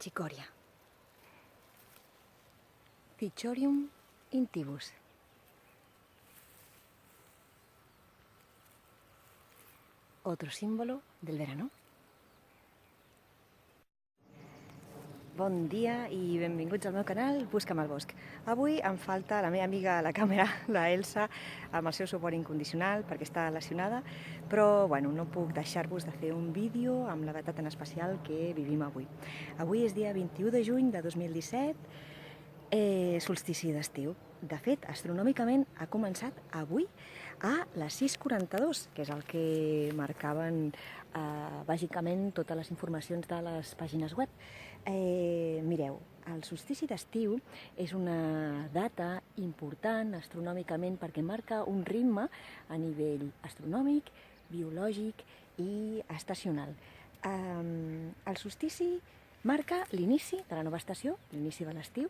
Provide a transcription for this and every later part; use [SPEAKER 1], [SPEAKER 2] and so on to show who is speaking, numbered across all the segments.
[SPEAKER 1] Cicoria. Cichorium intybus. Otro símbolo del verano. Bon dia i benvinguts al meu canal Busca'm al bosc. Avui em falta la meva amiga a la càmera, la Elsa, amb el seu suport incondicional perquè està lesionada, però bueno, no puc deixar-vos de fer un vídeo amb la data tan especial que vivim avui. Avui és dia 21 de juny de 2017, solstici d'estiu. De fet, astronòmicament ha començat avui a les 6:42, que és el que marcaven bàsicament totes les informacions de les pàgines web. Mireu, el solstici d'estiu és una data important astronòmicament perquè marca un ritme a nivell astronòmic, biològic i estacional. El solstici marca l'inici de la nova estació, l'inici de l'estiu.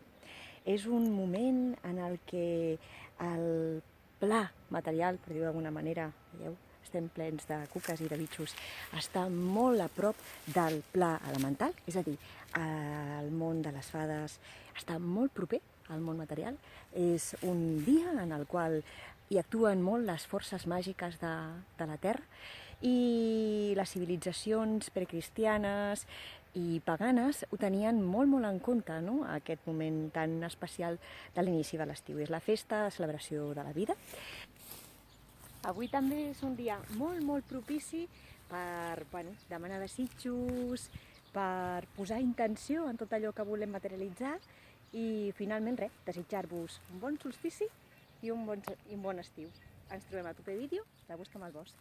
[SPEAKER 1] És un moment en el que el pla material, per dir-ho d'alguna manera, veieu, estem plens de cuques i de bitxos, està molt a prop del pla elemental, és a dir, el món de les fades està molt proper al món material. És un dia en el qual hi actuen molt les forces màgiques de la Terra i les civilitzacions precristianes i paganes ho tenien molt en compte, no? Aquest moment tan especial de l'inici de l'estiu. És la festa de celebració de la vida. Avui també és un dia molt propici per demanar desitjos, per posar intenció en tot allò que volem materialitzar i finalment desitjar-vos un bon solstici i un bon estiu. Ens trobem al proper vídeo de Busca'm al bosc.